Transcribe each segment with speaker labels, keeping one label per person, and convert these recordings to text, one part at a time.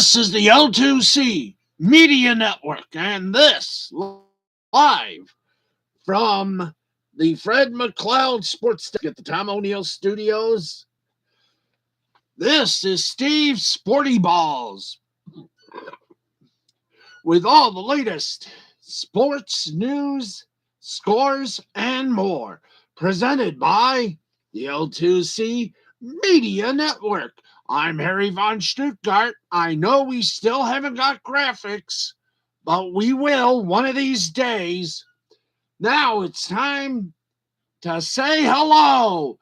Speaker 1: This is the L2C Media Network, and this live from the Fred McLeod Sports Desk at the Tom O'Neill Studios. This is Steve Sporty Balls with all the latest sports news, scores, and more, presented by the L2C Media Network. I'm Harry von Stuttgart. I know we still haven't got graphics, but we will one of these days. Now it's time to say hello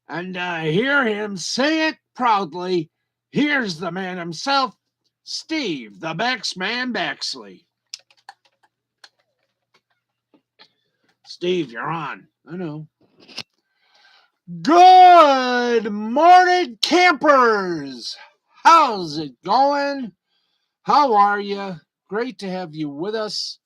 Speaker 1: and hear him say it proudly. Here's the man himself, Steve, the Baxman Baxley. Steve, you're on. I know. Good morning, campers. How's it going? How are you? Great to have you with us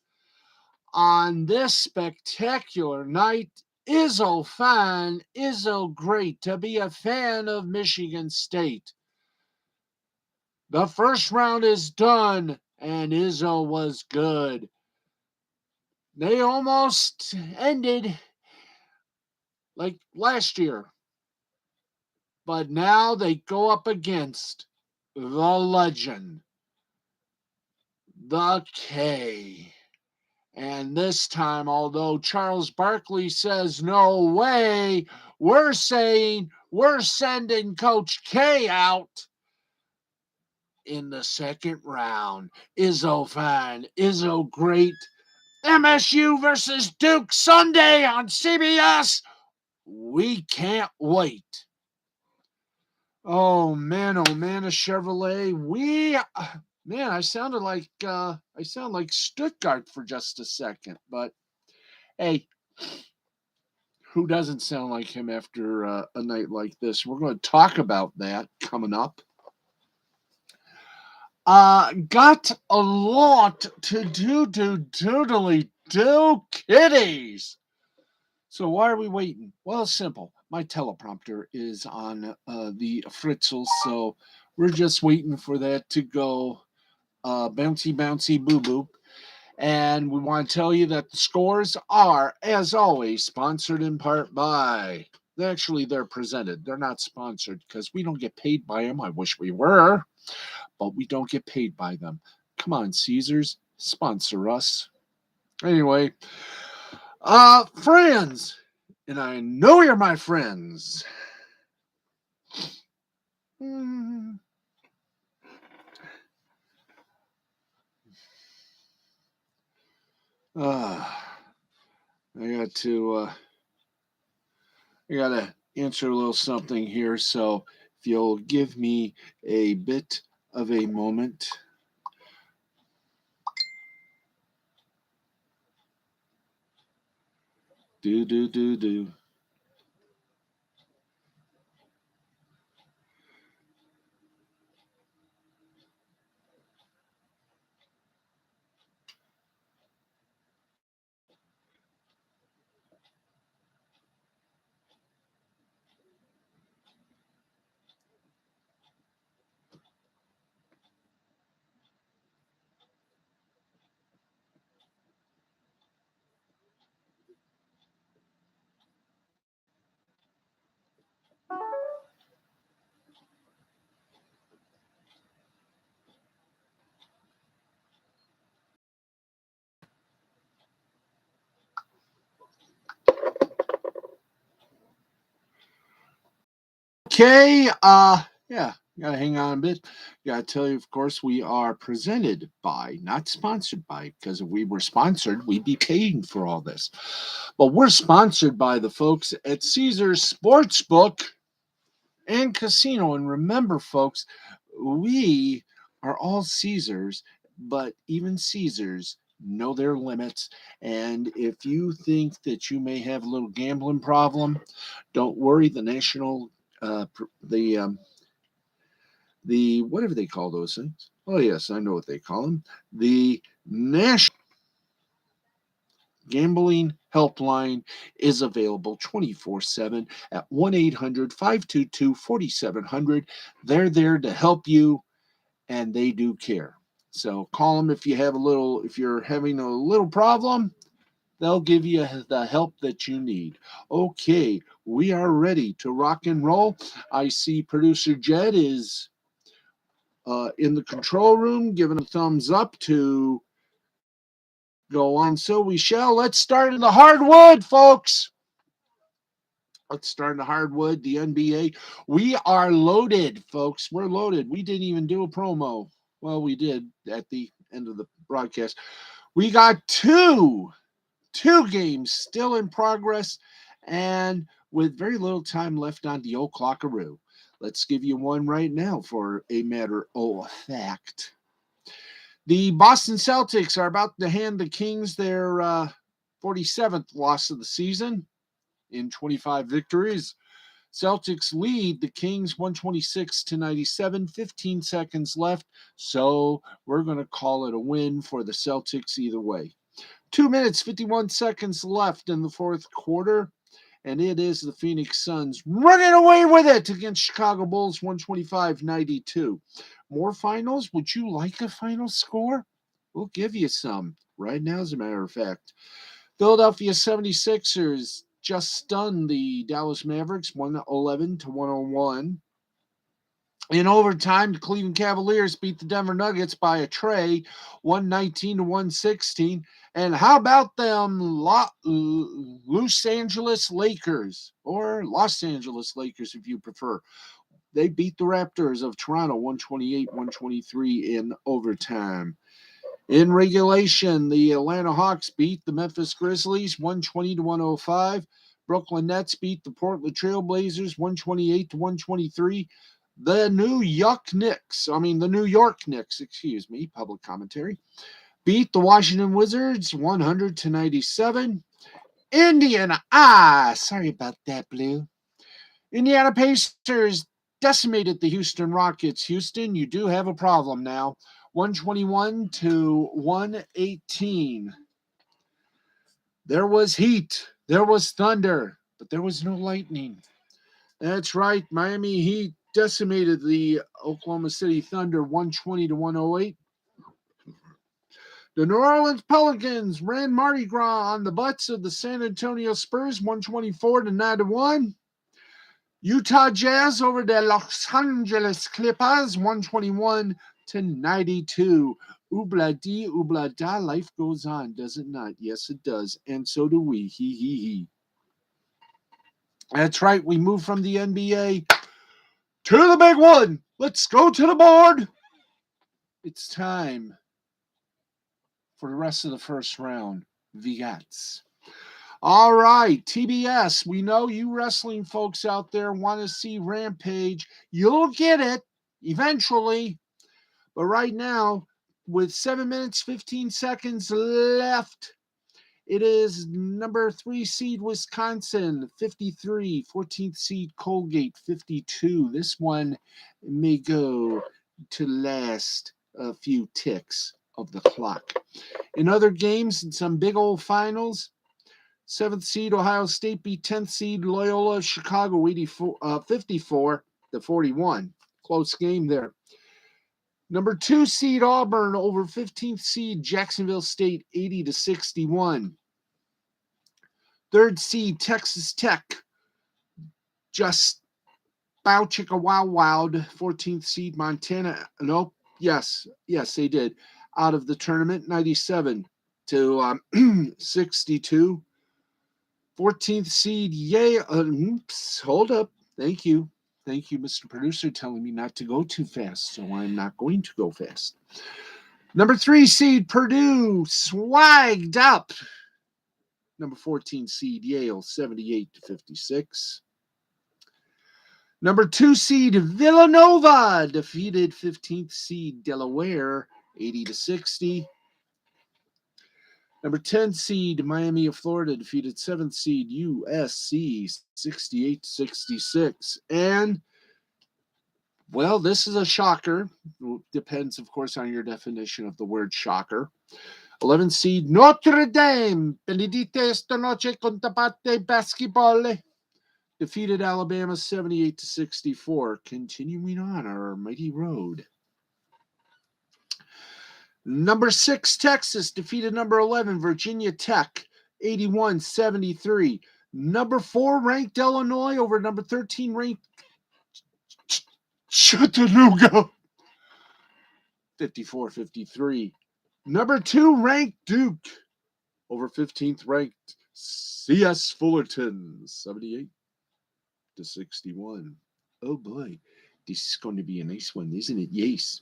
Speaker 1: on this spectacular night. Izzo fine, Izzo great to be a fan of Michigan State. The first round is done, and Izzo was good. They almost ended like last year. But now they go up against the legend, the K. And this time, although Charles Barkley says no way, we're saying we're sending Coach K out in the second round. Izzo fine, Izzo great. MSU versus Duke Sunday on CBS. We can't wait. Oh man, a Chevrolet. I sound like Stuttgart for just a second, but hey, who doesn't sound like him after a night like this? We're going to talk about that coming up. Got a lot to do, kiddies. So why are we waiting? Well, simple. My teleprompter is on the Fritzl, so we're just waiting for that to go bouncy, boop, boop. And we want to tell you that the scores are, as always, sponsored in part by... Actually, they're presented. They're not sponsored because we don't get paid by them. I wish we were, but we don't get paid by them. Come on, Caesars, sponsor us. Anyway, friends, and I know you're my friends. I gotta answer a little something here, so if you'll give me a bit of a moment. Do. Okay, yeah, gotta hang on a bit. Gotta tell you, of course, we are presented by, not sponsored by, because if we were sponsored, we'd be paying for all this. But we're sponsored by the folks at Caesars Sportsbook and Casino. And remember, folks, we are all Caesars, but even Caesars know their limits. And if you think that you may have a little gambling problem, don't worry. The national the whatever they call those things. Oh yes, I know what they call them. The National Gambling Helpline is available 24/7 at 1-800-522-4700. They're there to help you, and they do care. So call them if you're having a little problem. They'll give you the help that you need. Okay, we are ready to rock and roll. I see producer Jed is in the control room giving a thumbs up to go on. So we shall. Let's start in the hardwood, folks. Let's start in the hardwood, the NBA. We are loaded, folks. We're loaded. We didn't even do a promo. Well, we did at the end of the broadcast. We got two games still in progress and with very little time left on the old clockaroo. Let's give you one right now for a matter of fact. The Boston Celtics are about to hand the Kings their 47th loss of the season in 25 victories. Celtics lead the Kings 126-97, 15 seconds left. So we're going to call it a win for the Celtics either way. 2 minutes, 51 seconds left in the fourth quarter. And it is the Phoenix Suns running away with it against Chicago Bulls 125-92. More finals? Would you like a final score? We'll give you some right now, as a matter of fact. Philadelphia 76ers just stunned the Dallas Mavericks 111-101. In overtime, the Cleveland Cavaliers beat the Denver Nuggets by a tray, 119-116. And how about them Los Angeles Lakers, or Los Angeles Lakers if you prefer? They beat the Raptors of Toronto 128-123 in overtime. In regulation, the Atlanta Hawks beat the Memphis Grizzlies 120-105. Brooklyn Nets beat the Portland Trail Blazers 128-123. The New York Knicks, public commentary, beat the Washington Wizards 100-97. Sorry about that, Blue. Indiana Pacers decimated the Houston Rockets. Houston, you do have a problem now. 121-118. There was heat, there was thunder, but there was no lightning. That's right, Miami Heat decimated the Oklahoma City Thunder 120-108. The New Orleans Pelicans ran Mardi Gras on the butts of the San Antonio Spurs 124-91. Utah Jazz over the Los Angeles Clippers 121-92. Oobla-dee, oobla-da, life goes on, does it not? Yes, it does. And so do we. He. That's right. We move from the NBA to the big one. Let's go to the board. It's time for the rest of the first round. Vigats. All right, TBS. We know you wrestling folks out there want to see Rampage. You'll get it eventually. But right now, with 7 minutes, 15 seconds left, it is number 3 seed Wisconsin, 53. 14th seed Colgate, 52. This one may go to last a few ticks of the clock. In other games, in some big old finals, 7th seed Ohio State beat 10th seed Loyola Chicago 54-41. Close game there. Number 2 seed Auburn over 15th seed Jacksonville State 80-61. 3rd seed Texas Tech just bow chicka wow wowed 14th seed Montana. Nope. Yes, they did. Out of the tournament 97-62. 14th seed Yale. Hold up. Thank you, Mr. Producer, telling me not to go too fast, so I'm not going to go fast. Number 3 seed Purdue swagged up number 14 seed Yale 78-56. Number 2 seed Villanova defeated 15th seed Delaware 80-60. Number 10 seed Miami of Florida defeated 7th seed USC 68-66. And, well, this is a shocker. Depends, of course, on your definition of the word shocker. 11th seed Notre Dame, Benedite esta noche con tapate basketball, defeated Alabama 78-64. Continuing on our mighty road. Number 6, Texas defeated number 11, Virginia Tech, 81-73. Number 4, ranked Illinois over number 13, ranked Chattanooga, 54-53. Number 2, ranked Duke over 15th ranked CS Fullerton, 78-61. Oh boy, this is going to be a nice one, isn't it? Yes.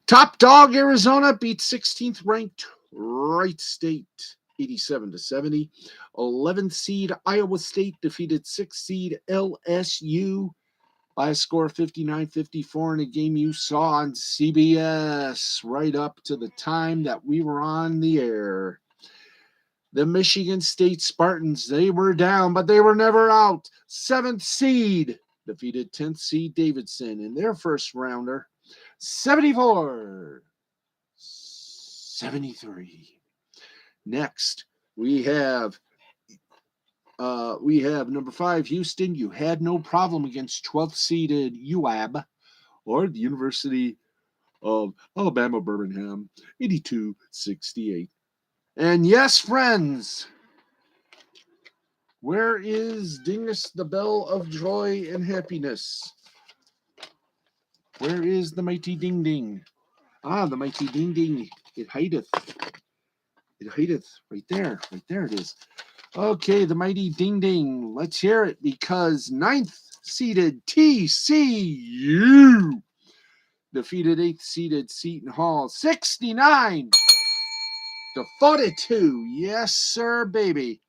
Speaker 1: Top dog Arizona beat 16th ranked Wright State, 87-70. 11th seed Iowa State defeated 6th seed LSU by a score of 59-54 in a game you saw on CBS right up to the time that we were on the air. The Michigan State Spartans, they were down, but they were never out. 7th seed defeated 10th seed Davidson in their first rounder, 74-73. Next, we have number 5 Houston. You had no problem against 12th seeded UAB or the University of Alabama Birmingham, 82-68. And yes, friends, where is Dingus the bell of joy and happiness? Where is the mighty ding ding? Ah, the mighty ding ding. It hideth. It hideth. Right there. Right there it is. Okay, the mighty ding ding. Let's hear it, because 9th seeded TCU defeated 8th seeded Seton Hall, 69-42. Yes, sir, baby.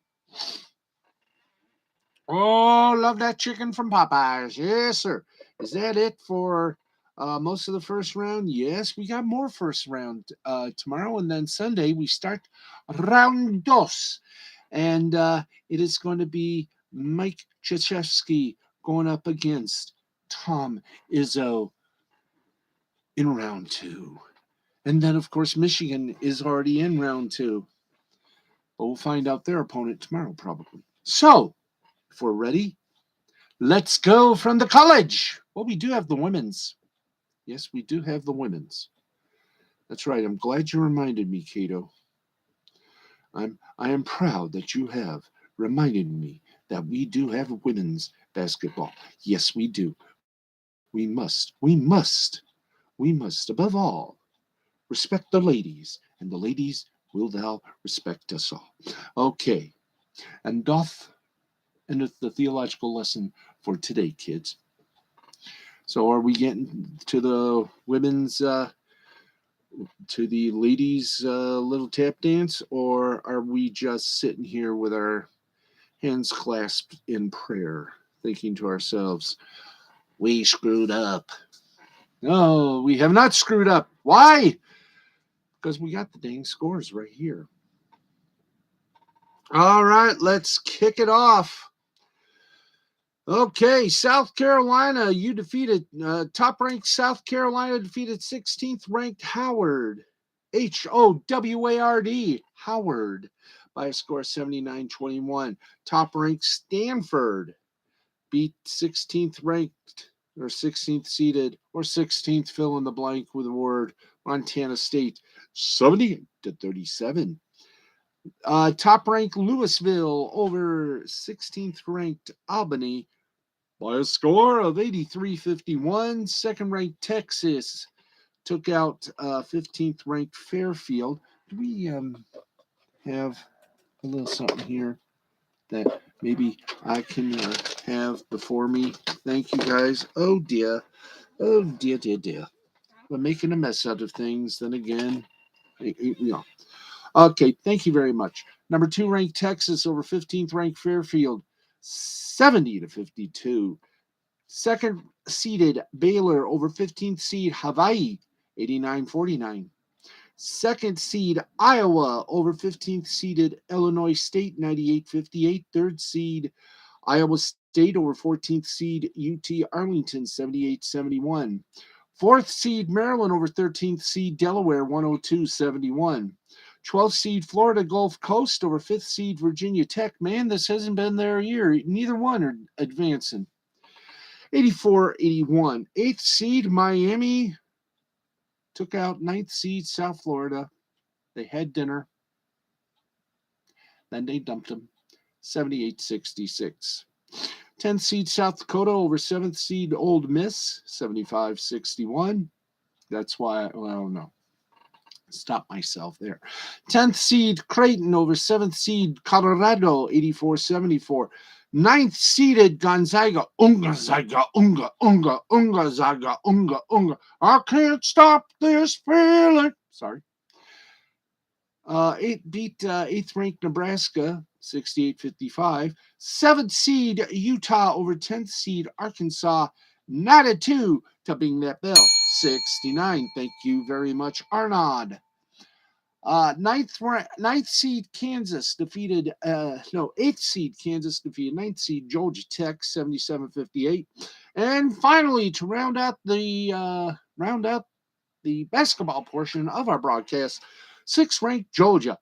Speaker 1: Oh, love that chicken from Popeyes. Yes, sir. Is that it for most of the first round? Yes, we got more first round tomorrow, and then Sunday we start round dos. And it is going to be Mike Krzyzewski going up against Tom Izzo in round 2. And then, of course, Michigan is already in round 2. But we'll find out their opponent tomorrow, probably. So, if we're ready, let's go from the college. Well, we do have the women's. Yes, we do have the women's. That's right. I'm glad you reminded me, Cato. I am proud that you have reminded me that we do have women's basketball. Yes, we do. We must, above all, respect the ladies, and the ladies will thou respect us all. Okay, and doth endeth the theological lesson for today, kids. So are we getting to the women's, to the ladies' little tap dance, or are we just sitting here with our hands clasped in prayer, thinking to ourselves, we screwed up? No, we have not screwed up. Why? Because we got the dang scores right here. All right, let's kick it off. Okay, South Carolina, you defeated, top-ranked South Carolina defeated 16th-ranked Howard, Howard, Howard, by a score of 79-21. Top-ranked Stanford beat 16th-ranked, or 16th-seeded, or 16th fill-in-the-blank with the word, Montana State, 70-37. Top-ranked Louisville over 16th-ranked Albany by a score of 83-51. Second-ranked Texas took out 15th-ranked Fairfield. Do we have a little something here that maybe I can have before me? Thank you, guys. Oh, dear. Oh, dear, dear, dear. We're making a mess out of things. Then again, you know. Okay, thank you very much. Number 2 ranked Texas over 15th ranked Fairfield, 70-52. Second seeded Baylor over 15th seed Hawaii, 89-49. Second seed Iowa over 15th seeded Illinois State, 98-58. Third seed Iowa State over 14th seed UT Arlington, 78-71. Fourth seed Maryland over 13th seed Delaware, 102-71. 12th seed Florida Gulf Coast over 5th seed Virginia Tech. Man, this hasn't been their year. Neither one are advancing. 84-81. 8th seed Miami took out 9th seed South Florida. They had dinner. Then they dumped them 78-66. 10th seed South Dakota over 7th seed Ole Miss 75-61. That's why, well, no. Stop myself there. 10th seed Creighton over 7th seed Colorado 84-74. 9th seeded Gonzaga, Zaga, Zaga, I can't stop this feeling. Sorry. 8th ranked Nebraska 68-55. 7th seed Utah over 10th seed Arkansas 9-2 to bing that bell 69. Thank you very much, Arnaud. 9th seed Kansas defeated 8th seed Kansas defeated 9th seed Georgia Tech 77-58. And finally, to round out the basketball portion of our broadcast, 6th ranked Georgia.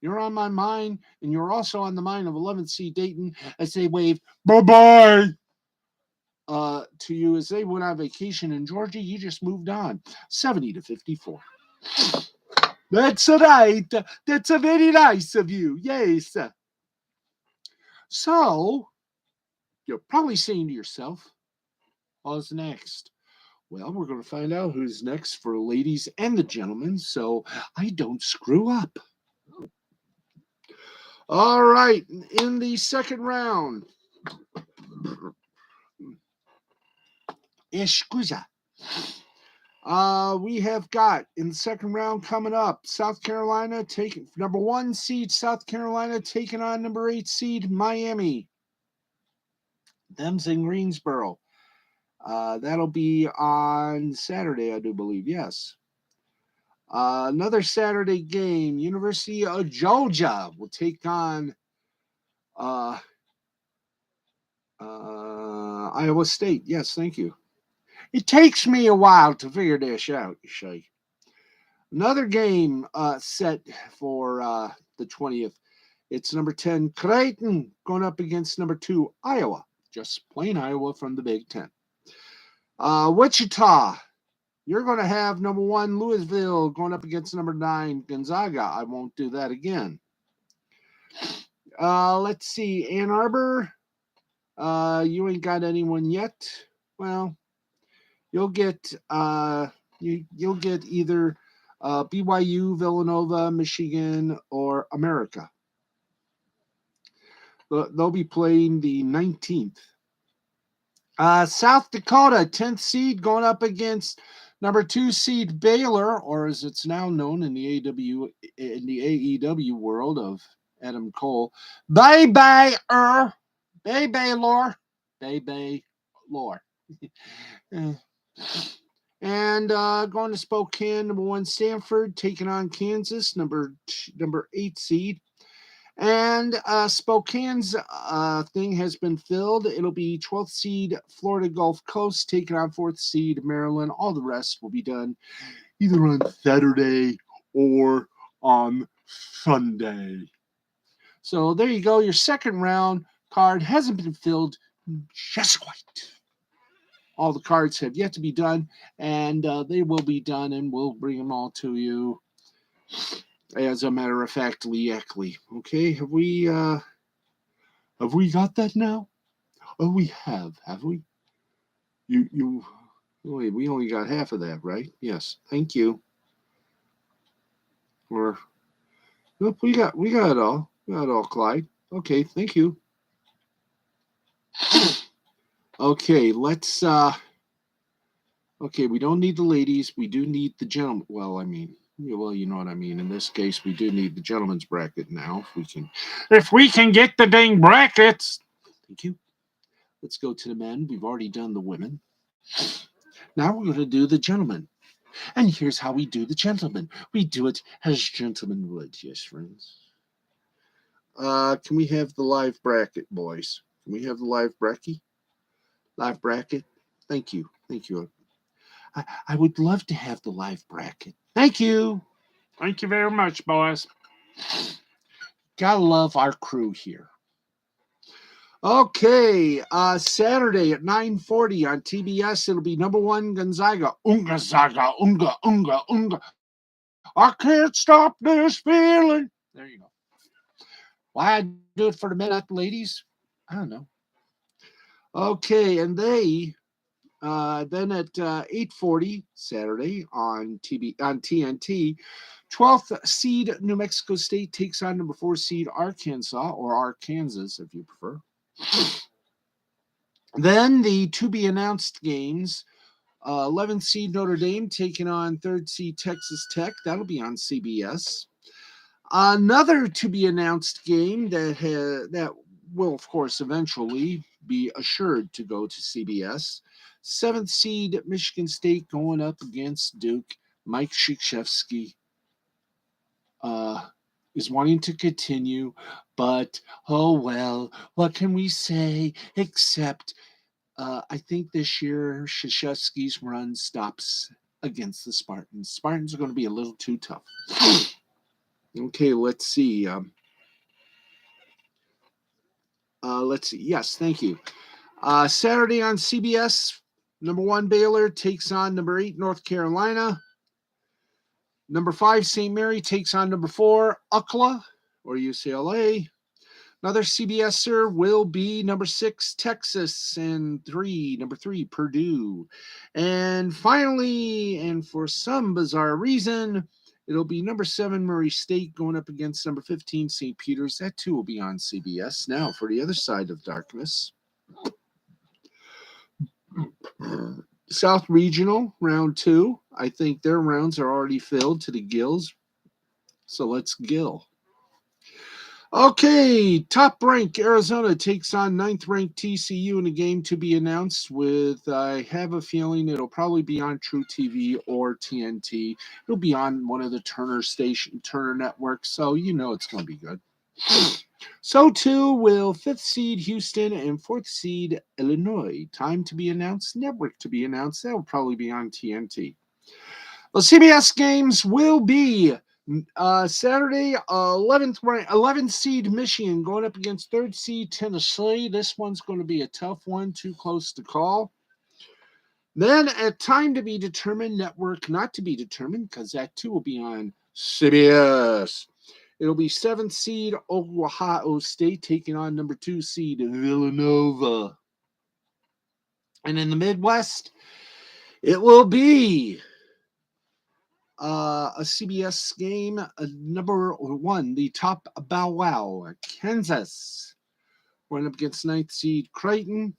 Speaker 1: You're on my mind, and you're also on the mind of 11th seed Dayton as they wave bye-bye to you as they went on vacation in Georgia. You just moved on 70-54. That's right. That's a very nice of you. Yes. So, you're probably saying to yourself, what's next? Well, we're going to find out who's next for ladies and the gentlemen, so I don't screw up. All right, in the second round, Escusa. We have got in the second round coming up, South Carolina taking number 1 seed, South Carolina taking on number 8 seed, Miami. Them's in Greensboro. That'll be on Saturday, I do believe. Yes. Another Saturday game, University of Georgia will take on Iowa State. Yes, thank you. It takes me a while to figure this out, you see. Another game set for the 20th. It's number 10, Creighton, going up against number 2, Iowa. Just plain Iowa from the Big Ten. Wichita, you're going to have number 1, Louisville, going up against number 9, Gonzaga. I won't do that again. Let's see, Ann Arbor, you ain't got anyone yet. Well, you'll get you'll get either BYU, Villanova, Michigan, or America. They'll be playing the 19th. South Dakota, 10th seed, going up against number 2 seed Baylor, or as it's now known in the AEW world of Adam Cole, Baylor. And going to Spokane, number 1 Stanford taking on Kansas, number 8 seed. And Spokane's thing has been filled. It'll be 12th seed Florida Gulf Coast taking on 4th seed Maryland. All the rest will be done either on Saturday or on Sunday. So there you go. Your second round card hasn't been filled just quite. All the cards have yet to be done, and they will be done, and we'll bring them all to you. As a matter of fact, Leackley. Okay, have we got that now? Oh, we have we? Wait, we only got half of that, right? Yes, thank you. Or nope, we got it all. We got it all, Clyde. Okay, thank you. Okay, let's okay, we don't need the ladies, we do need the gentlemen. Well, you know what I mean. In this case, we do need the gentleman's bracket now. If we can get the dang brackets. Thank you. Let's go to the men. We've already done the women. Now we're going to do the gentlemen. And here's how we do the gentlemen. We do it as gentlemen would, yes, friends. Can we have the live bracket, boys? Can we have the live bracket? Live bracket? Thank you. Thank you. I would love to have the live bracket. Thank you. Thank you very much, boys. Gotta love our crew here. Okay, Saturday at 9:40 on TBS, it'll be number one Gonzaga. Unga Zaga, Unga, Unga, Unga. I can't stop this feeling. There you go. Why I do it for the men, not the ladies? I don't know. Okay, and they then at 8:40 Saturday on TNT, 12th seed New Mexico State takes on number 4 seed Arkansas, or Arkansas if you prefer. Then the to be announced games. 11th seed Notre Dame taking on 3rd seed Texas Tech. That'll be on CBS. Another to be announced game that will, of course, eventually be assured to go to CBS. 7th seed Michigan State going up against Duke. Mike Krzyzewski uh, is wanting to continue, but oh well, what can we say except I think this year Krzyzewski's run stops against the Spartans. Spartans are going to be a little too tough. Okay, let's see. Let's see. Yes, thank you. Saturday on CBS, number 1 Baylor takes on number 8 North Carolina. Number 5 St. Mary takes on number 4 UCLA or UCLA. Another CBSer will be number 6 Texas and number 3 Purdue. And finally, and for some bizarre reason, it'll be number 7 Murray State going up against number 15 St. Peter's. That too will be on CBS. Now for the other side of darkness. South Regional, round 2. I think their rounds are already filled to the gills. So let's gill. Okay, top rank Arizona takes on 9th ranked TCU in a game to be announced with, I have a feeling it'll probably be on True TV or TNT. It'll be on one of the Turner networks, so you know it's going to be good. So too will 5th seed Houston and 4th seed Illinois. Time to be announced, network to be announced. That will probably be on TNT. The CBS games will be Saturday, 11th seed Michigan going up against 3rd seed Tennessee. This one's going to be a tough one, too close to call. Then at time to be determined, network not to be determined, because that too will be on CBS. It'll be 7th seed Ohio State taking on number 2 seed Villanova. And in the Midwest, it will be a CBS game, number 1, the top Bow Wow, Kansas, going up against 9th seed Creighton.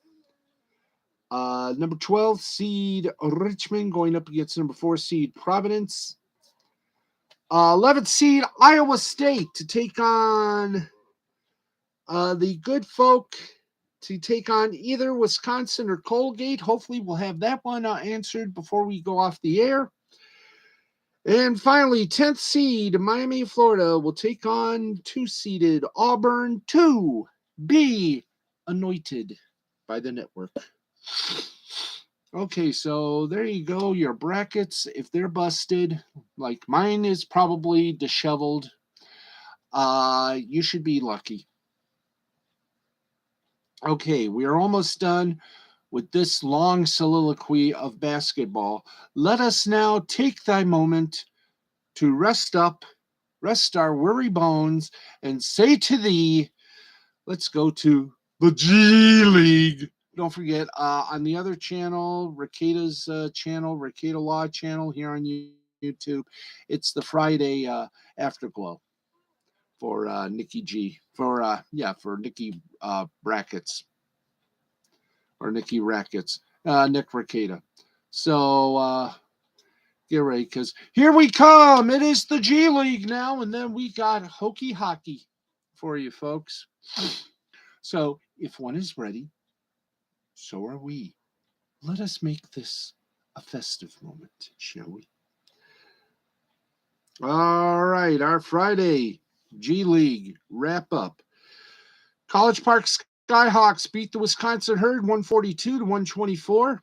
Speaker 1: Number 12 seed Richmond going up against number 4 seed Providence. 11th seed Iowa State to take on the good folk, to take on either Wisconsin or Colgate. Hopefully we'll have that one answered before we go off the air. And finally, 10th seed Miami, Florida will take on 2-seeded Auburn to be anointed by the network. Okay, so there you go, your brackets. If they're busted, like mine is probably disheveled, you should be lucky. Okay, we are almost done with this long soliloquy of basketball. Let us now take thy moment to rest our weary bones, and say to thee, let's go to the G League. Don't forget, on the other channel, Raketa's channel, Raketa Law channel here on YouTube, it's the Friday Afterglow for Nikki G. For Nikki Brackets. Or Nikki Rackets. Nick Raketa. So, get ready, because here we come. It is the G League now, and then we got hokey hockey for you folks. So if one is ready, so are we. Let us make this a festive moment, shall we? All right, our Friday G League wrap up. College Park Skyhawks beat the Wisconsin Herd 142-124.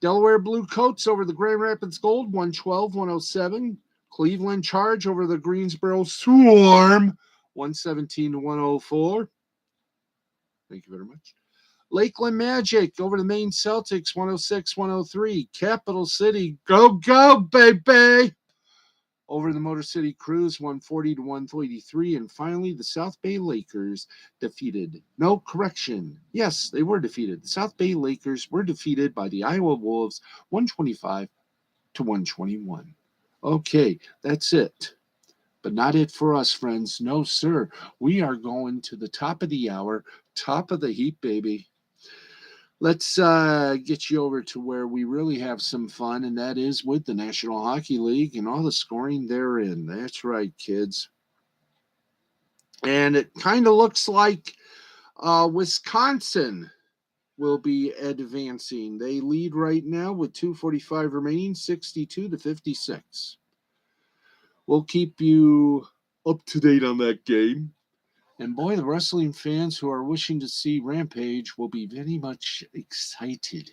Speaker 1: Delaware Blue Coats over the Grand Rapids Gold 112-107. Cleveland Charge over the Greensboro Swarm 117-104. Thank you very much. Lakeland Magic over the Maine Celtics, 106-103. Capital City, go, baby! Over the Motor City Cruise, 140-133. And finally, the South Bay Lakers defeated. No, correction. Yes, they were defeated. The South Bay Lakers were defeated by the Iowa Wolves, 125-121. Okay, that's it. But not it for us, friends. No, sir. We are going to the top of the hour, top of the heap, baby. Let's get you over to where we really have some fun, and that is with the National Hockey League and all the scoring therein. That's right, kids. And it kind of looks like Wisconsin will be advancing. They lead right now with 2:45 remaining, 62-56. We'll keep you up to date on that game. And boy, the wrestling fans who are wishing to see Rampage will be very much excited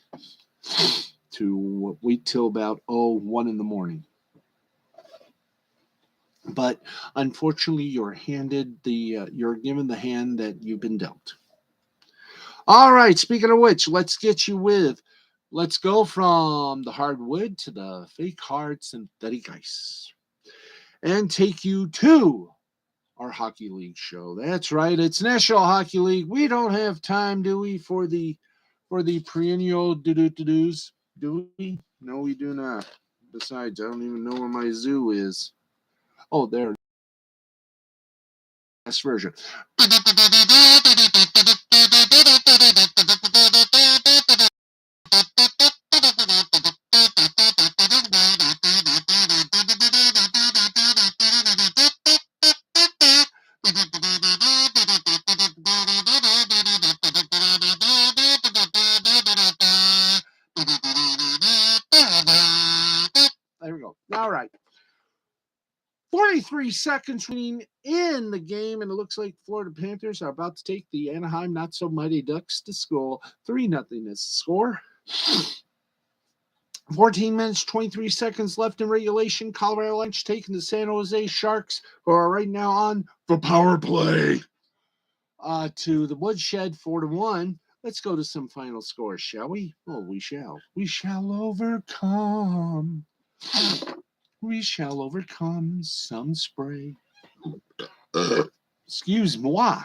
Speaker 1: to wait till about 1 in the morning. But unfortunately, you're given the hand that you've been dealt. All right, speaking of which, let's go from the hardwood to the fake hard synthetic ice and take you to our Hockey League show. That's right. It's National Hockey League. We don't have time, do we, for the perennial do-do-do-do's? Do we? No, we do not. Besides, I don't even know where my zoo is. Oh, there. Last version. There we go. All right. 43 seconds remaining in the game, and it looks like Florida Panthers are about to take the Anaheim Not So Mighty Ducks to school. 3-0 is the score. 14 minutes, 23 seconds left in regulation. Colorado Avalanche taking the San Jose Sharks, who are right now on the power play, to the woodshed, 4-1. Let's go to some final scores, shall we? Oh, we shall. We shall overcome. We shall overcome some spray. Excuse moi.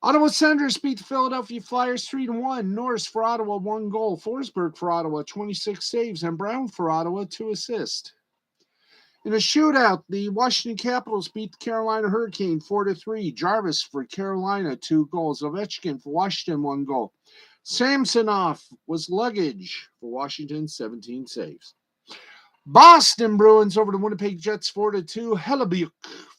Speaker 1: Ottawa Senators beat the Philadelphia Flyers 3-1. Norris for Ottawa, 1 goal. Forsberg for Ottawa, 26 saves. And Brown for Ottawa, 2 assists. In a shootout, the Washington Capitals beat the Carolina Hurricane 4-3. Jarvis for Carolina, 2 goals. Ovechkin for Washington, 1 goal. Samsonov was luggage for Washington, 17 saves. Boston Bruins over the Winnipeg Jets 4-2. Hellebuyck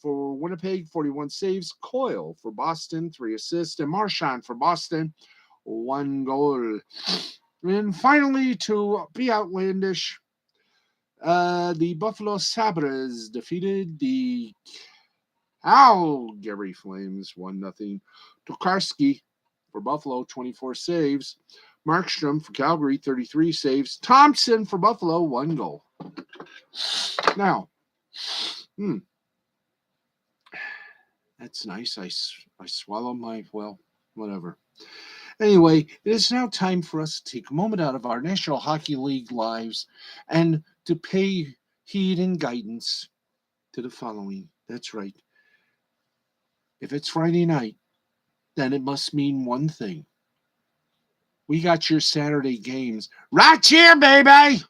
Speaker 1: for Winnipeg, 41 saves. Coyle for Boston, 3 assists. And Marchand for Boston, 1 goal. And finally, to be outlandish, the Buffalo Sabres defeated the Calgary Flames 1-0. Tokarski for Buffalo, 24 saves. Markstrom for Calgary, 33 saves. Thompson for Buffalo, 1 goal. Now, that's nice. I swallow my, whatever. Anyway, it is now time for us to take a moment out of our National Hockey League lives and to pay heed and guidance to the following. That's right. If it's Friday night, then it must mean one thing. We got your Saturday games right here, baby.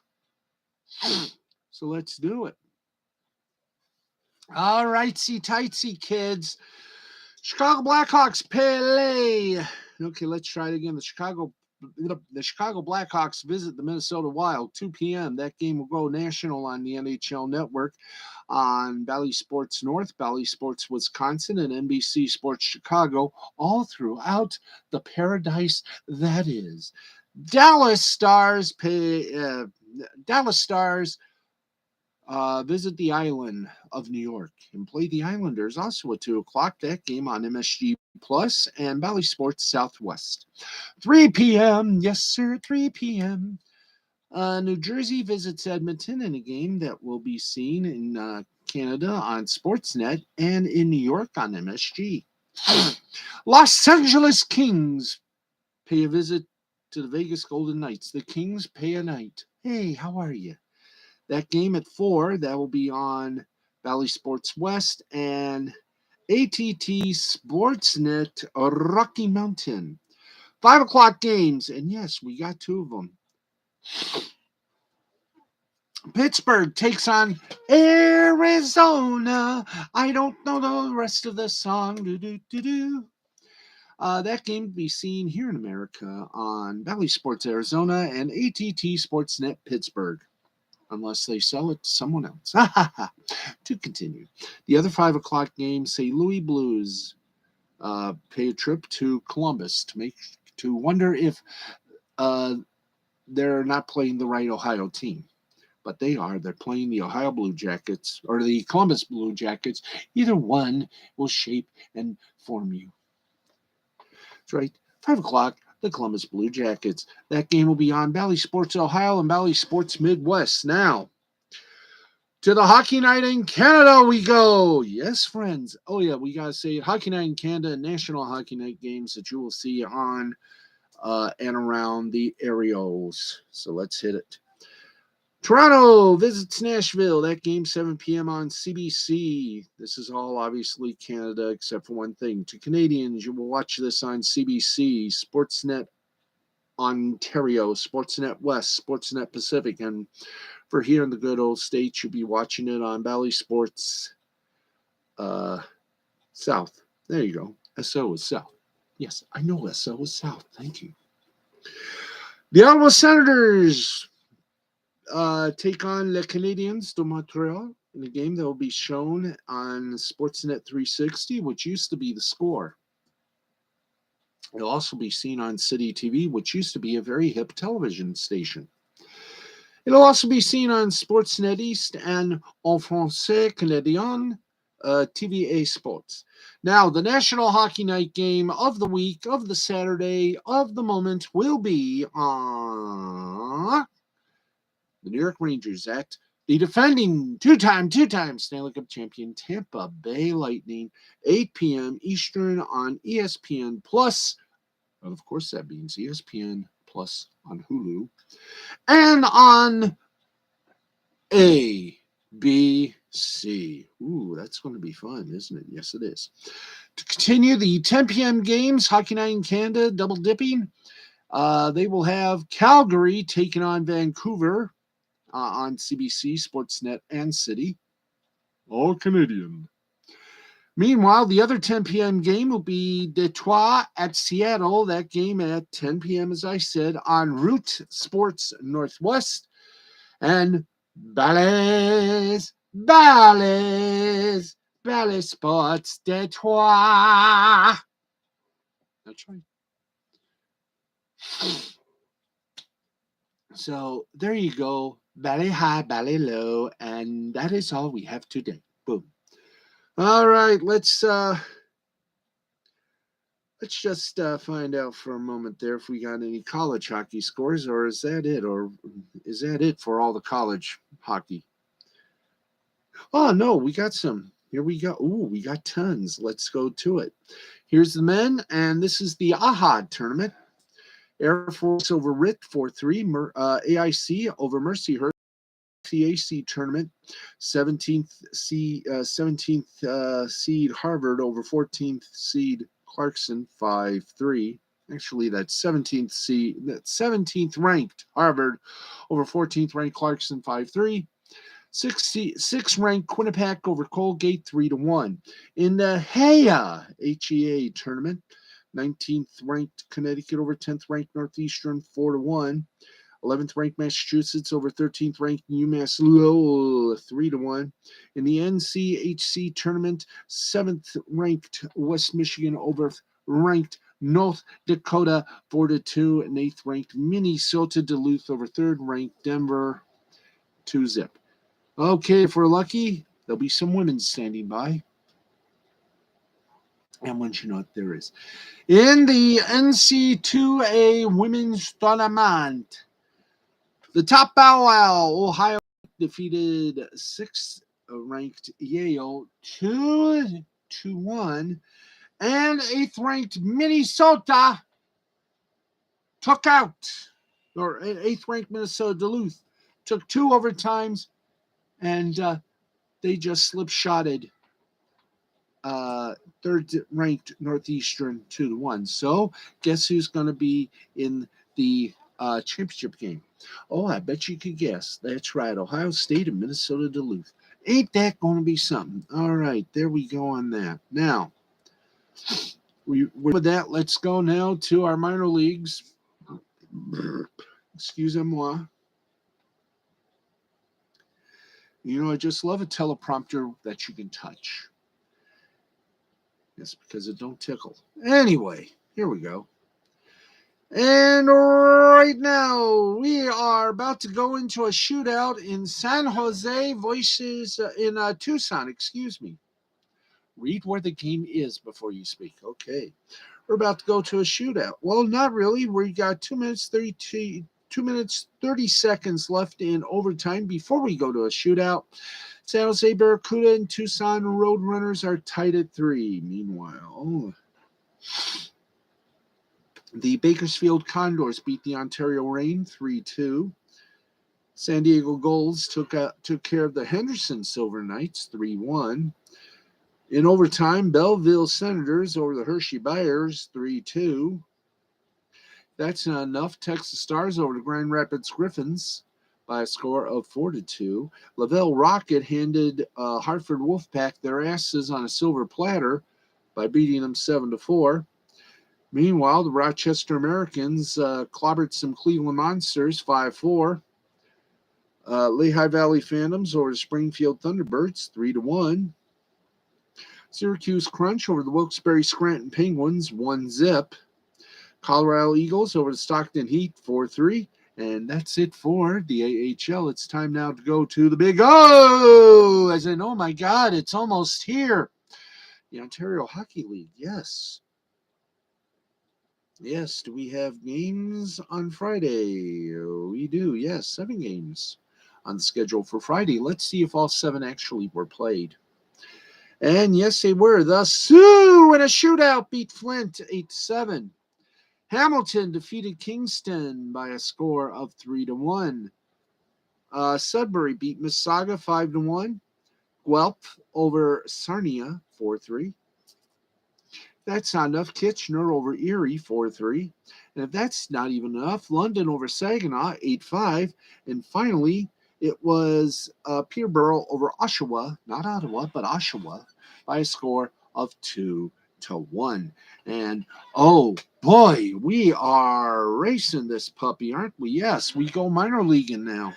Speaker 1: So let's do it. All rightsy tightsy, kids. Chicago Blackhawks play. Okay, let's try it again. The Chicago Blackhawks visit the Minnesota Wild, 2 p.m. That game will go national on the NHL Network on Bally Sports North, Bally Sports Wisconsin, and NBC Sports Chicago, all throughout the paradise that is. Dallas Stars visit the island of New York and play the Islanders also at 2 o'clock. That game on MSG Plus and Bally Sports Southwest. 3 p.m. Yes, sir, 3 p.m. New Jersey visits Edmonton in a game that will be seen in Canada on Sportsnet and in New York on MSG. Los Angeles Kings pay a visit to the Vegas Golden Knights. The Kings pay a night. Hey, how are you? That game at 4, that will be on Valley Sports West and ATT Sportsnet Rocky Mountain. 5 o'clock games, and yes, we got 2 of them. Pittsburgh takes on Arizona. I don't know the rest of the song. That game will be seen here in America on Valley Sports Arizona and ATT Sportsnet Pittsburgh, unless they sell it to someone else. To continue, the other 5 o'clock games, St. Louis Blues pay a trip to Columbus to wonder if they're not playing the right Ohio team. But they are. They're playing the Ohio Blue Jackets or the Columbus Blue Jackets. Either one will shape and form you. That's right. 5 o'clock, the Columbus Blue Jackets. That game will be on Valley Sports Ohio and Valley Sports Midwest. Now, to the Hockey Night in Canada we go. Yes, friends. Oh, yeah, we got to say Hockey Night in Canada, National Hockey Night games that you will see on and around the areas. So let's hit it. Toronto visits Nashville. That game 7 p.m. on CBC. This is all obviously Canada except for one thing. To Canadians, you will watch this on CBC, Sportsnet Ontario, Sportsnet West, Sportsnet Pacific, and for here in the good old States, you'll be watching it on Valley Sports South. There you go. SO is South. Yes, I know SO is South. Thank you. The Ottawa Senators take on the Canadiens de Montreal in a game that will be shown on Sportsnet 360, which used to be The Score. It'll also be seen on City TV, which used to be a very hip television station. It'll also be seen on Sportsnet East and En Français Canadien TVA Sports. Now, the National Hockey Night game of the week, of the Saturday, of the moment will be on the New York Rangers at the defending two-time Stanley Cup champion Tampa Bay Lightning, 8 p.m. Eastern on ESPN Plus. And of course, that means ESPN Plus on Hulu. And on ABC. Ooh, that's going to be fun, isn't it? Yes, it is. To continue the 10 p.m. games, Hockey Night in Canada, double dipping. They will have Calgary taking on Vancouver on CBC, Sportsnet, and City. All Canadian. Meanwhile, the other 10 p.m. game will be Detroit at Seattle. That game at 10 p.m., as I said, on Root Sports Northwest. And Ballet Sports Detroit. That's right. So there you go. Ballet high, ballet low, and that is all we have today. Boom. All right, let's just find out for a moment there if we got any college hockey scores, or is that it? Or is that it for all the college hockey? Oh, no, we got some. Here we go. Ooh, we got tons. Let's go to it. Here's the men, and this is the AHA tournament. Air Force over RIT 4-3. AIC over Mercyhurst. CAC tournament, 17th seed Harvard over 14th seed Clarkson 5-3. Actually, that's 17th ranked Harvard over 14th ranked Clarkson 5-3. 6th ranked Quinnipiac over Colgate 3-1. In the HEA tournament, 19th ranked Connecticut over 10th ranked Northeastern 4-1. 11th ranked Massachusetts over 13th ranked UMass Lowell 3-1. In the NCHC tournament, 7th ranked West Michigan over ranked North Dakota 4-2, and 8th ranked Minnesota Duluth over 3rd ranked Denver 2-0. Okay, if we're lucky, there'll be some women standing by. And once you know what there is. In the NC2A women's tournament, the top bow wow, Ohio defeated 6th ranked Yale 2-1. And 8th-ranked Minnesota took out, or 8th-ranked Minnesota Duluth took 2 overtimes, and they just slip-shotted 3rd-ranked Northeastern 2-1. So guess who's going to be in the championship game? Oh, I bet you could guess. That's right, Ohio State and Minnesota Duluth. Ain't that going to be something? All right, there we go on that. Now, with that, let's go now to our minor leagues. Excusez-moi. You know, I just love a teleprompter that you can touch. Yes, because it don't tickle. Anyway, here we go. And right now, we are about to go into a shootout in San Jose versus in Tucson. Excuse me. Read where the game is before you speak. Okay. We're about to go to a shootout. Well, not really. We got 2 minutes 30 seconds left in overtime before we go to a shootout. San Jose Barracuda and Tucson Roadrunners are tied at 3. Meanwhile, the Bakersfield Condors beat the Ontario Reign 3-2. San Diego Gulls took care of the Henderson Silver Knights 3-1. In overtime, Belleville Senators over the Hershey Bears 3-2. That's not enough. Texas Stars over the Grand Rapids Griffins by a score of 4-2. Lavelle Rocket handed Hartford Wolfpack their asses on a silver platter by beating them 7-4. Meanwhile, the Rochester Americans clobbered some Cleveland Monsters 5-4. Lehigh Valley Phantoms over the Springfield Thunderbirds 3-1. Syracuse Crunch over the Wilkes-Barre Scranton Penguins 1-0. Colorado Eagles over the Stockton Heat 4-3. And that's it for the AHL. It's time now to go to the Big O. As in, oh my God, it's almost here. The Ontario Hockey League, yes. Yes, do we have games on Friday? We do, yes, 7 games on the schedule for Friday. Let's see if all 7 actually were played. And yes, they were. The Sioux in a shootout beat Flint 8-7. Hamilton defeated Kingston by a score of 3-1. Sudbury beat Mississauga 5-1. Guelph over Sarnia 4-3. That's not enough. Kitchener over Erie 4-3. And if that's not even enough, London over Saginaw 8-5. And finally, it was Peterborough over Oshawa, not Ottawa, but Oshawa, by a score of 2-1. And oh boy, we are racing this puppy, aren't we? Yes, we go minor leaguing now.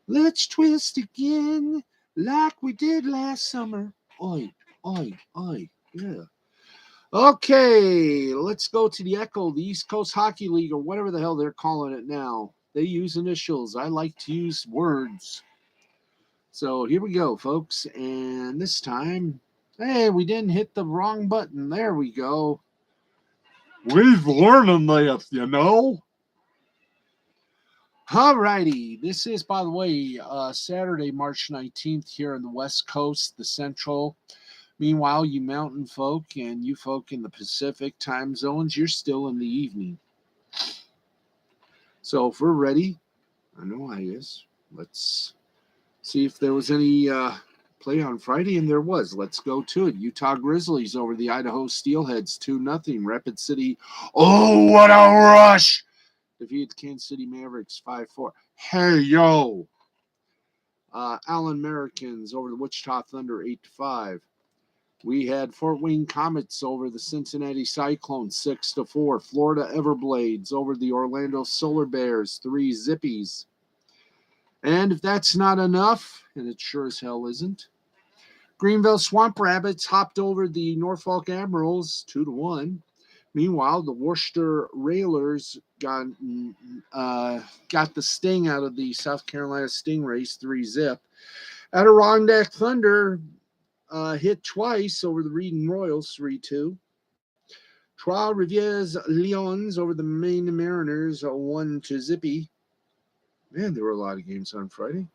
Speaker 1: Let's twist again like we did last summer. Oi, oi, oi, yeah. Okay, let's go to the Echo, the East Coast Hockey League, or whatever the hell they're calling it now. They use initials. I like to use words. So here we go, folks. And this time, hey, we didn't hit the wrong button. There we go. We've learning this, you know. All righty. This is, by the way, Saturday, March 19th here on the West Coast, the Central. Meanwhile, you mountain folk and you folk in the Pacific time zones, you're still in the evening. So if we're ready, I know I is. Let's see if there was any play on Friday, and there was. Let's go to it. Utah Grizzlies over the Idaho Steelheads 2-0. Rapid City, oh, what a rush! Defeated Kansas City Mavericks 5-4. Hey, yo! Allen Americans over the Wichita Thunder 8-5. We had Fort Wayne Comets over the Cincinnati Cyclones 6-4. Florida Everblades over the Orlando Solar Bears 3 zippies. And if that's not enough, and it sure as hell isn't, Greenville Swamp Rabbits hopped over the Norfolk Admirals 2-1. Meanwhile, the Worcester Railers got the sting out of the South Carolina Stingrays 3-0. Adirondack Thunder hit twice over the Reading Royals 3-2. Trois-Rivières Lions over the Maine Mariners 1-0. Man, there were a lot of games on Friday.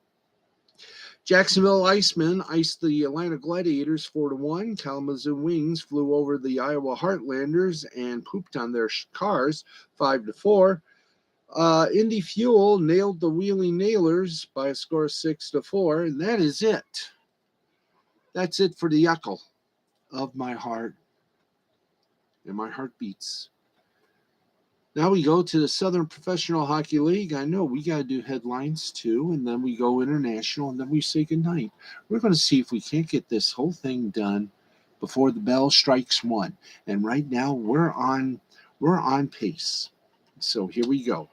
Speaker 1: Jacksonville Icemen iced the Atlanta Gladiators 4-1. Kalamazoo Wings flew over the Iowa Heartlanders and pooped on their cars 5-4. Indy Fuel nailed the Wheeling Nailers by a score of 6-4, and that is it. That's it for the yuckle of my heart, and my heart beats. Now we go to the Southern Professional Hockey League. I know we got to do headlines too, and then we go international, and then we say goodnight. We're going to see if we can't get this whole thing done before the bell strikes 1. And right now we're on pace. So here we go.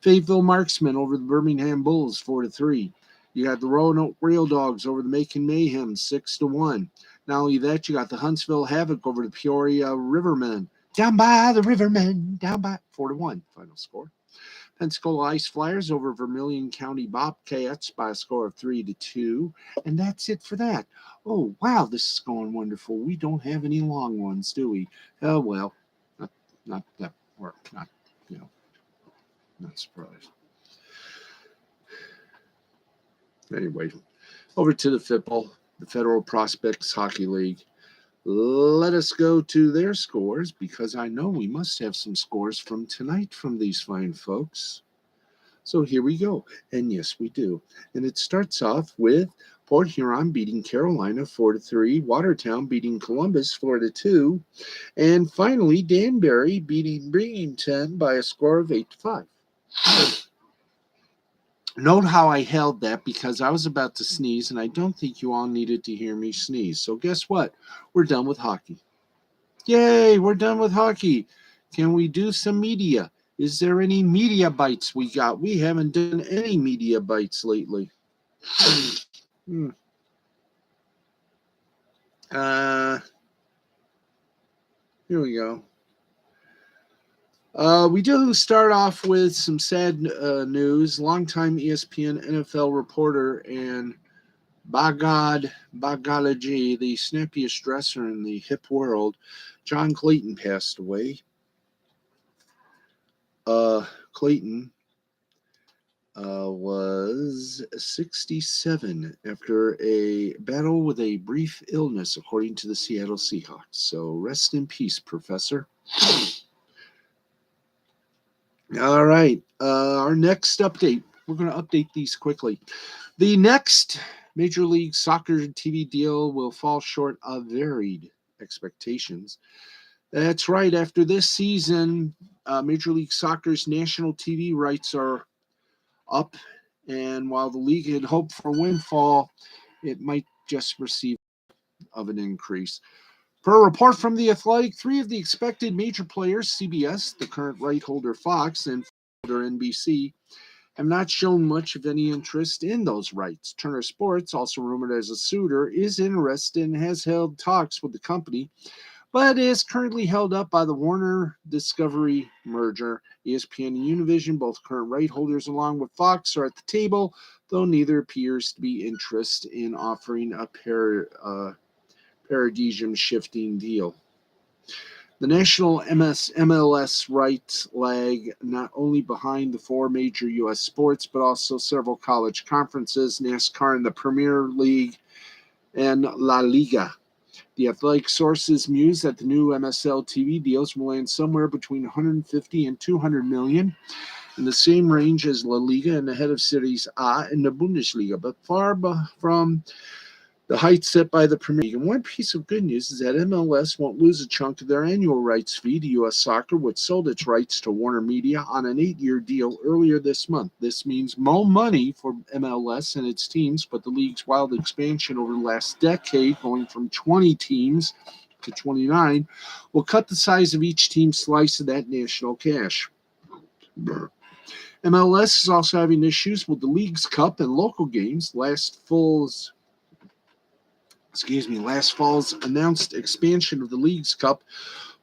Speaker 1: Fayetteville Marksmen over the Birmingham Bulls 4-3. You got the Roanoke Rail Dogs over the Macon Mayhem 6-1. Not only that, you got the Huntsville Havoc over the Peoria Rivermen. Down by the Rivermen, down by 4-1 final score. Pensacola Ice Flyers over Vermilion County Bobcats by a score of 3-2. And that's it for that. Oh, wow, this is going wonderful. We don't have any long ones, do we? Oh, well, not that work. Not surprised. Anyway, over to the FIPL, the Federal Prospects Hockey League. Let us go to their scores, because I know we must have some scores from tonight from these fine folks. So here we go. And yes, we do. And it starts off with Port Huron beating Carolina 4-3, Watertown beating Columbus 4-2, and finally Danbury beating Binghamton by a score of 8-5. Note how I held that, because I was about to sneeze, and I don't think you all needed to hear me sneeze. So guess what? We're done with hockey. Yay, we're done with hockey. Can we do some media? Is there any media bites we got? We haven't done any media bites lately. Here we go. We do start off with some sad news. Longtime ESPN NFL reporter and Bagology, the snappiest dresser in the hip world, John Clayton passed away. Clayton was 67 after a battle with a brief illness, according to the Seattle Seahawks. So rest in peace, Professor. All right. Our next update. We're going to update these quickly. The next Major League Soccer TV deal will fall short of varied expectations. That's right. After this season, Major League Soccer's national TV rights are up. And while the league had hoped for a windfall, it might just receive of an increase. Per a report from The Athletic, 3 of the expected major players, CBS, the current right holder Fox, and holder NBC, have not shown much of any interest in those rights. Turner Sports, also rumored as a suitor, is interested and has held talks with the company, but is currently held up by the Warner Discovery merger. ESPN and Univision, both current right holders along with Fox, are at the table, though neither appears to be interested in offering a paradigm-shifting deal. The national MLS rights lag not only behind the 4 major U.S. sports, but also several college conferences, NASCAR and the Premier League, and La Liga. The Athletic sources muse that the new MSL TV deals will land somewhere between 150 and 200 million, in the same range as La Liga and ahead of Series A in the Bundesliga, but far from the heights set by the Premier League. And one piece of good news is that MLS won't lose a chunk of their annual rights fee to U.S. Soccer, which sold its rights to Warner Media on an 8-year deal earlier this month. This means more money for MLS and its teams, but the league's wild expansion over the last decade, going from 20 teams to 29, will cut the size of each team's slice of that national cash. MLS is also having issues with the League's Cup and local games. Last fall's announced expansion of the League's Cup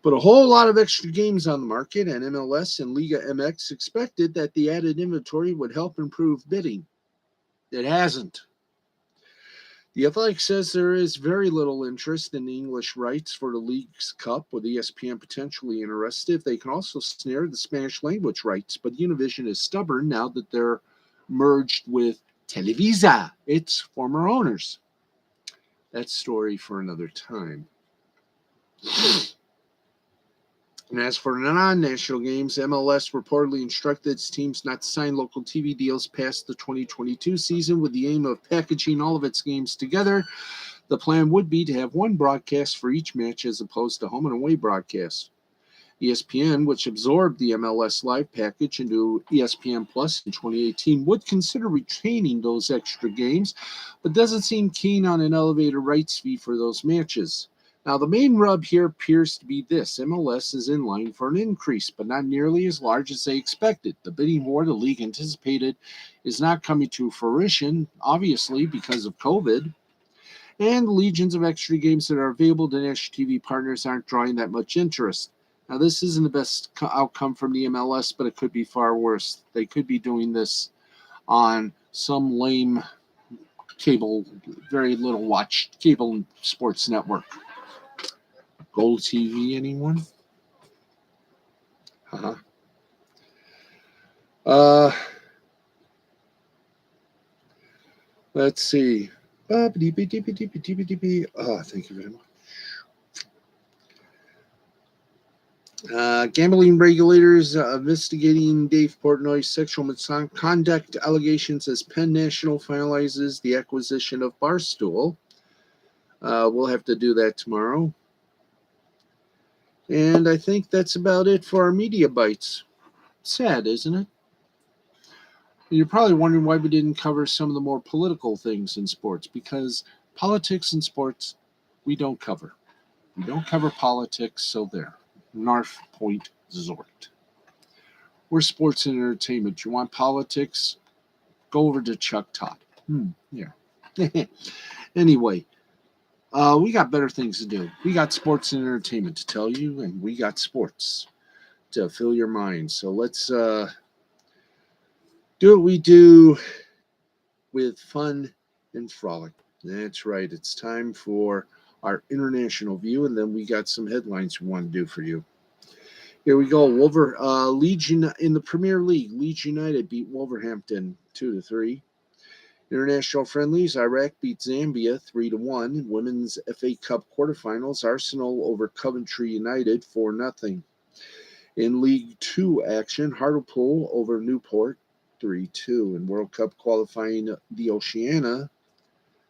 Speaker 1: put a whole lot of extra games on the market, and MLS and Liga MX expected that the added inventory would help improve bidding. It hasn't. The Athletic says there is very little interest in the English rights for the League's Cup, with ESPN potentially interested. They can also snare the Spanish language rights, but Univision is stubborn now that they're merged with Televisa, its former owners. That story for another time. And as for the non-national games, MLS reportedly instructed its teams not to sign local TV deals past the 2022 season with the aim of packaging all of its games together. The plan would be to have one broadcast for each match as opposed to home and away broadcasts. ESPN, which absorbed the MLS Live package into ESPN Plus in 2018, would consider retaining those extra games, but doesn't seem keen on an elevated rights fee for those matches. Now, the main rub here appears to be this. MLS is in line for an increase, but not nearly as large as they expected. The bidding war the league anticipated is not coming to fruition, obviously, because of COVID. And the legions of extra games that are available to national TV partners aren't drawing that much interest. Now, this isn't the best outcome from the MLS, but it could be far worse. They could be doing this on some lame cable, very little watched cable sports network. Gold TV, anyone? Let's see. Oh, thank you very much. Gambling regulators investigating Dave Portnoy's sexual misconduct allegations as Penn National finalizes the acquisition of Barstool. We'll have to do that tomorrow. And I think that's about it for our media bites. Sad, isn't it? You're probably wondering why we didn't cover some of the more political things in sports, because politics in sports, we don't cover. We don't cover politics, so there. Narf Point Zort. We're sports and entertainment. You want politics? Go over to Chuck Todd. Yeah. Anyway, we got better things to do. We got sports and entertainment to tell you, and we got sports to fill your mind. So let's do what we do with fun and frolic. That's right. It's time for our international view, and then we got some headlines we want to do for you. Here we go. Leeds in the Premier League. Leeds United beat Wolverhampton 2-3. International friendlies. Iraq beat Zambia 3-1. Women's FA Cup quarterfinals. Arsenal over Coventry United 4-0. In League Two action, Hartlepool over Newport 3-2. In World Cup qualifying, the Oceania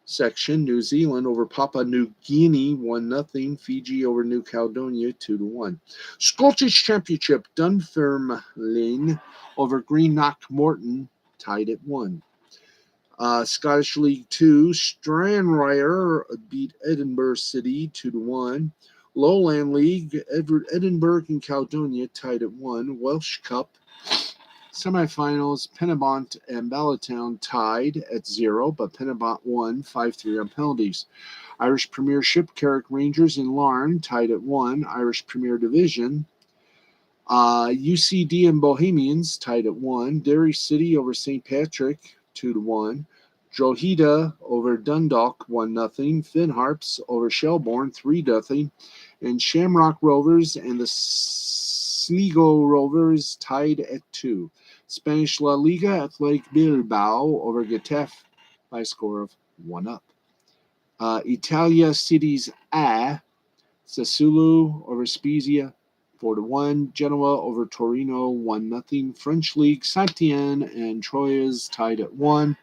Speaker 1: section, New Zealand over Papua New Guinea 1-0. Fiji over New Caledonia 2-1. Scottish Championship, Dunfermline over Greenock Morton tied at 1. Scottish League 2, Stranraer beat Edinburgh City 2-1. Lowland League, Edinburgh and Caledonia tied at 1. Welsh Cup semifinals, Pennebont and Ballatown tied at 0, but Pennebont won 5-3 on penalties. Irish Premiership, Carrick Rangers and Larne tied at 1. Irish Premier Division, UCD and Bohemians tied at 1. Derry City over St. Patrick 2-1. Drogheda over Dundalk 1-0. Finn Harps over Shelbourne 3-0. And Shamrock Rovers and the Sligo Rovers tied at 2. Spanish La Liga, Athletic Bilbao over Getafe by a score of 1-0. Italia Cities A, Sassuolo over Spezia 4-1. Genoa over Torino 1-0. French League, Saint-Étienne and Troyes tied at 1.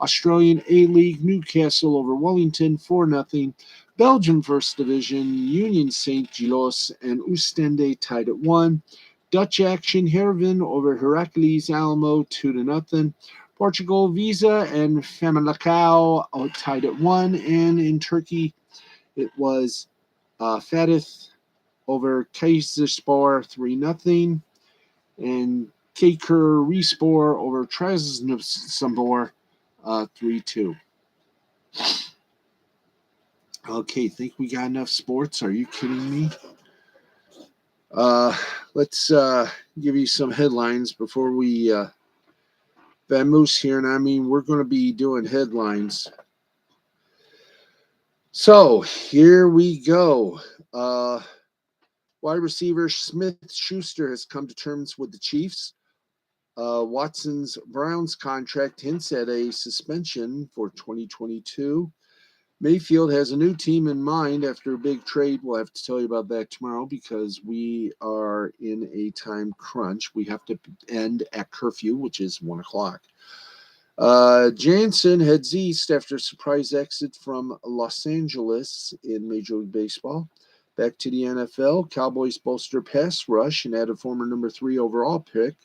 Speaker 1: Australian A-League, Newcastle over Wellington 4-0. Belgian First Division, Union Saint-Gilloise and Oostende tied at 1. Dutch action, Heerenveen over Heracles Alamo 2-0. Portugal, Visa and Famalicão tied at 1. And in Turkey, it was Fatih over Kayserispor 3-0. And Kayserispor over Trabzonspor 3-2. Okay, think we got enough sports? Are you kidding me? Let's give you some headlines before we vamoose here. And I mean, we're going to be doing headlines. So here we go. Wide receiver Smith Schuster has come to terms with the Chiefs. Watson's Browns contract hints at a suspension for 2022. Mayfield has a new team in mind after a big trade. We'll have to tell you about that tomorrow because we are in a time crunch. We have to end at curfew, which is 1 o'clock. Jansen heads east after a surprise exit from Los Angeles in Major League Baseball. Back to the NFL, Cowboys bolster pass rush and add a former number 3 overall pick.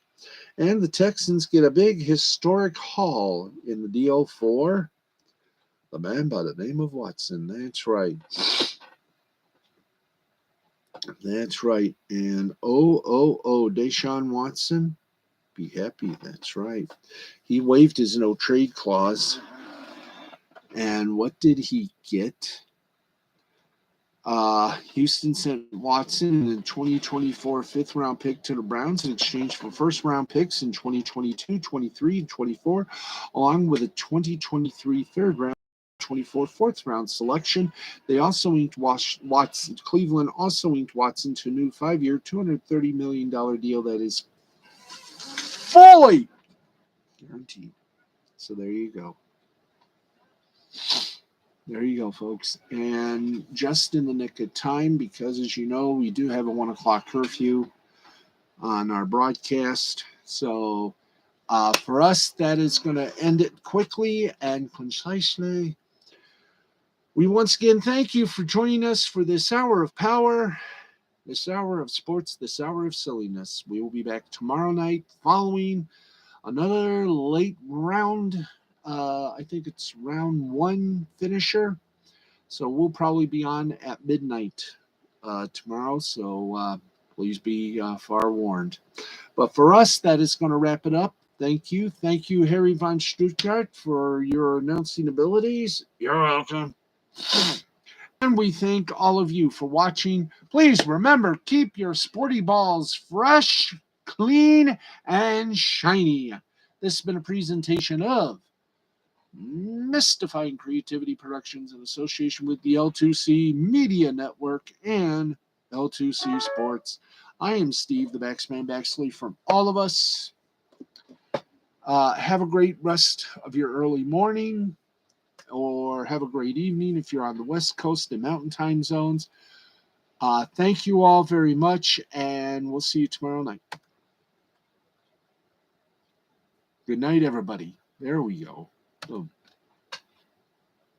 Speaker 1: And the Texans get a big historic haul in the deal for the man by the name of Watson. That's right. That's right. And Deshaun Watson, be happy. That's right. He waived his no trade clause. And what did he get? Houston sent Watson in a 2024 fifth-round pick to the Browns in exchange for first-round picks in 2022, 23, and 24, along with a 2023 third-round, 24 fourth-round selection. They also inked Watson. Cleveland also inked Watson to a new 5-year, $230 million deal that is fully guaranteed. So there you go. There you go, folks. And just in the nick of time, because as you know, we do have a 1 o'clock curfew on our broadcast. So for us, that is going to end it quickly and concisely. We once again thank you for joining us for this hour of power, this hour of sports, this hour of silliness. We will be back tomorrow night following another late round. I think it's round 1 finisher. So we'll probably be on at midnight tomorrow. So please be forewarned. But for us, that is going to wrap it up. Thank you. Thank you, Harry von Stuttgart, for your announcing abilities. You're welcome. And we thank all of you for watching. Please remember, keep your sporty balls fresh, clean, and shiny. This has been a presentation of Mystifying Creativity Productions in association with the L2C Media Network and L2C Sports. I am Steve, the Backsman Baxley, from all of us. Have a great rest of your early morning, or have a great evening if you're on the West Coast and Mountain Time zones. Thank you all very much, and we'll see you tomorrow night. Good night, everybody. There we go.